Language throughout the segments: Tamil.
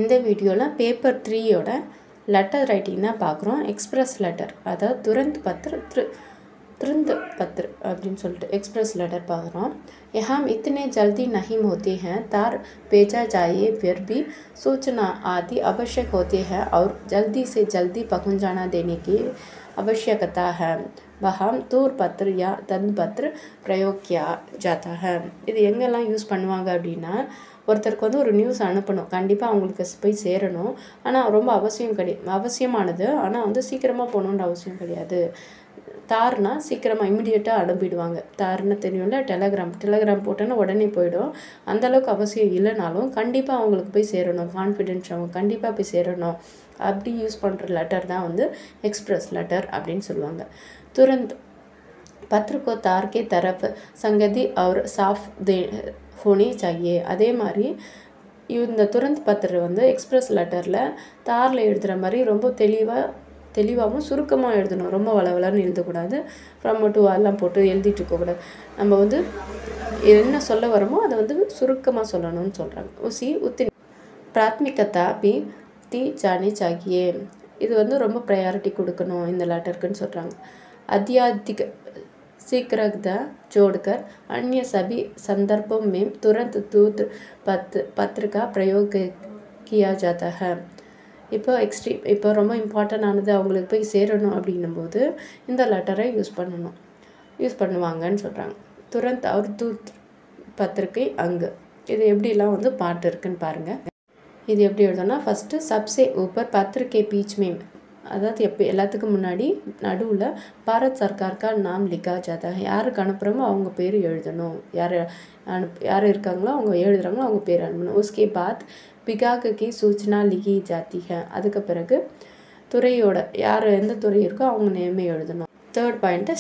இந்த வீடியோவில் பேப்பர் 3யோட லெட்டர் ரைட்டிங் தான் பார்க்குறோம். எக்ஸ்பிரஸ் லெட்டர், அதாவது तुरंत पत्र அப்படின்னு சொல்லிட்டு एक्सप्रेस लेटर பார்க்குறோம். हम इतने जल्दी नहीं होते हैं, तार भेजा जाए फिर भी सूचना आदि आवश्यक होती है और जल्दी से जल्दी पहुंचाना देने की आवश्यकता है. वहाँ दूर पत्र या दंत पत्र प्रयोग किया जाता है. இது எங்கெல்லாம் யூஸ் பண்ணுவாங்க அப்படின்னா, ஒருத்தருக்கு வந்து ஒரு நியூஸ் அனுப்பணும், கண்டிப்பாக அவங்களுக்கு போய் சேரணும். ஆனால் ரொம்ப அவசியமானது, ஆனால் வந்து சீக்கிரமாக போகணுன்ற அவசியம் கிடையாது. தார்னா சீக்கிரமாக இமிடியேட்டாக அனுப்பிடுவாங்க. தார்னு தெரியும்ல, டெலகிராம் போட்டோன்னா உடனே போயிடும். அந்தளவுக்கு அவசியம் இல்லைனாலும் கண்டிப்பாக அவங்களுக்கு போய் சேரணும், கான்ஃபிடென்ஸ் அவங்க கண்டிப்பாக போய் சேரணும். அப்படி யூஸ் பண்ணுற லெட்டர் தான் வந்து எக்ஸ்பிரஸ் லெட்டர் அப்படின்னு சொல்லுவாங்க. तुरंत पत्र को तार के तरफ संगति और साफ होनी चाहिए. அதே மாதிரி இந்த துரந்த் பத்திர வந்து எக்ஸ்பிரஸ் லெட்டரில் தாரில் எழுதுகிற மாதிரி ரொம்ப தெளிவாகவும் சுருக்கமாக எழுதணும். ரொம்ப வளவலன்னு எழுதக்கூடாது. ஃப்ரம் டு எல்லாம் போட்டு எழுதிட்டு இருக்கக்கூடாது. நம்ம வந்து என்ன சொல்ல வரோமோ அதை வந்து சுருக்கமாக சொல்லணும்னு சொல்கிறாங்க. உசி உத்தின் பிராத்மிகதா பி தி ஜானி சாகியே. இது வந்து ரொம்ப ப்ரையாரிட்டி கொடுக்கணும் இந்த லெட்டருக்குன்னு சொல்கிறாங்க. अत्याधिक शीघ्रता जोड़कर अन्य सभी संदर्भों में तुरंत दूत पत्र का प्रयोग किया जाता है. இப்போ ரொம்ப இம்பார்ட்டண்டானது அவங்களுக்கு போய் சேரணும் அப்படின்னும்போது இந்த லெட்டரை யூஸ் பண்ணுவாங்கன்னு சொல்கிறாங்க. துரந்த் அவர் தூத் பத்திரிக்கை அங்கு. இது எப்படிலாம் வந்து பாட்டு இருக்குன்னு பாருங்கள். இது எப்படி எழுதணும்னா, ஃபஸ்ட்டு சப்சே ஊப்பர் பத்திரிக்கை பீச் மேம், அதாவது எல்லாத்துக்கும் முன்னாடி நடுவில் பாரத் சர்க்கார்க்கா நாம் லிக்கா ஜாதா. யாருக்கு அனுப்புகிறோமோ அவங்க பேர் எழுதணும். யார் இருக்காங்களோ அவங்க எழுதுகிறாங்களோ அவங்க பேர் அனுப்பணும். உஸ்கே பாத் பிகாக்கு சூச்சனா லிகி ஜாத்தி ஹை. அதுக்கு பிறகு துறையோட எந்த துறை இருக்கோ அவங்க நேமே எழுதணும். தேர்ட் பாயிண்ட்டு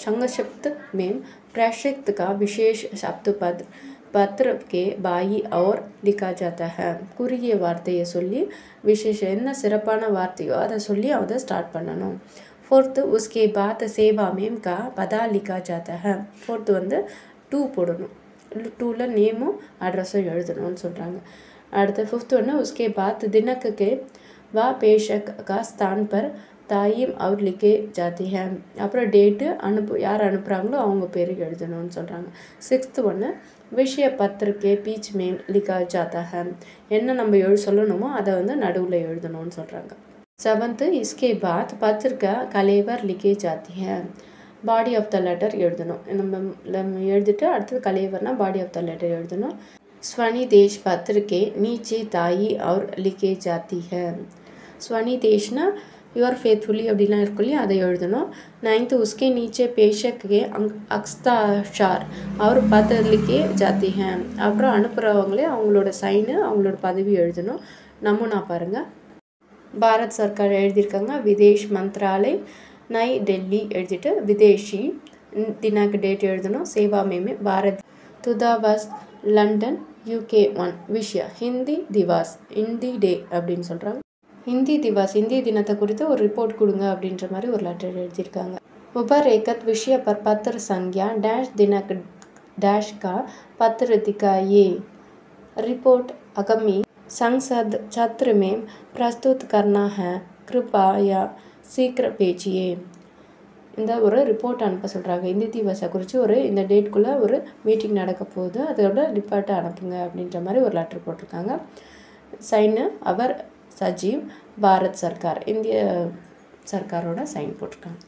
சங்கஷிப்த் மேம் பிரஷிக்த் கா விசேஷ் சப்த पत्र के बाई और लिखा जाता है. குறுகிய வார்த்தையை சொல்லி விசேஷம் என்ன சிறப்பான வார்த்தையோ அதை சொல்லி அதை ஸ்டார்ட் பண்ணணும். ஃபோர்த்து உஸ்கே பாத் சேவா மேம் கா பதா லிக்கா ஜாத்தா ஹை. ஃபோர்த்து வந்து 2 போடணும். 2ல் நேமும் அட்ரஸும் எழுதணும்னு சொல்கிறாங்க. அடுத்து ஃபிஃப்த்து ஒன்று உஸ்கே பாத் தினக்கு வா பேஷக் கா ஸ்தான் பர் தாயிம் அவர் லிக்கே ஜாத்தி ஹை. அப்புறம் டேட்டு யார் அனுப்புகிறாங்களோ அவங்க பேர் எழுதணும்னு சொல்கிறாங்க. சிக்ஸ்த்து ஒன்று விஷய பத்திரிக்கை பீச் மேம் லிக்கா ஜாத்தா ஹை. என்ன நம்ம சொல்லணுமோ அதை வந்து நடுவில் எழுதணும்னு சொல்கிறாங்க. செவன்த்து இஸ்கே பாத் பத்திரிக்கா கலேவர் லிக்கே ஜாத்தி ஹை. பாடி ஆஃப் த லெட்டர் எழுதணும். நம்ம எழுதிட்டு அடுத்தது கலேவர்னா பாடி ஆஃப் த லெட்டர் எழுதணும். ஸ்வனி தேஷ் பத்திரிக்கை நீச்சே தாயி அவர் லிக்கே ஜாத்தி ஹை. ஸ்வனி தேஷ்னா யுவர் ஃபேத்ஃபுல்லி அப்படிலாம் இருக்கும் இல்லையா, அதை எழுதணும். நைன்த்து உஸ்கே நீச்சே பேஷக்கே அக்ஸ்தாஷார் அவர் பத்திரிக்கே ஜாத்தி ஹை. அப்புறம் அனுப்புகிறவங்களே அவங்களோட சைனு அவங்களோட பதவி எழுதணும். நமூனா பாருங்கள். பாரத் சர்க்கார் எழுதியிருக்காங்க. விதேஷ் மந்த்ராலய் நை டெல்லி எழுதிட்டு விதேஷி தினாக்கு டேட் எழுதணும். சேவா மேமே பாரத் துதாவாஸ் லண்டன் UK 1 விஷயா ஹிந்தி திவாஸ் ஹிந்தி டே அப்படின்னு சொல்கிறாங்க. ஹிந்தி திவாஸ் இந்திய தினத்தை குறித்து ஒரு ரிப்போர்ட் கொடுங்க அப்படின்ற மாதிரி ஒரு லெட்டர் எழுதியிருக்காங்க. உபர் ஏகத் விஷய பர் பத்திர சங்யா டேஷ் தினக் डैश का पत्र दिखाइए. रिपोर्ट आगामी संसद सत्र में प्रस्तुत करना है, कृपया शीघ्र भेजिए. இந்த ஒரு ரிப்போர்ட் அனுப்ப சொல்கிறாங்க. இந்தி திவஸை குறித்து இந்த டேட்குள்ளே ஒரு மீட்டிங் நடக்க போகுது, அதோட ரிப்போர்ட்டை அனுப்புங்க அப்படின்ற மாதிரி ஒரு லெட்டர் போட்டிருக்காங்க. சைனு அவர் சஜீவ் பாரத் சர்க்கார், இந்திய சர்க்காரோட சைன் போட்டிருக்காங்க.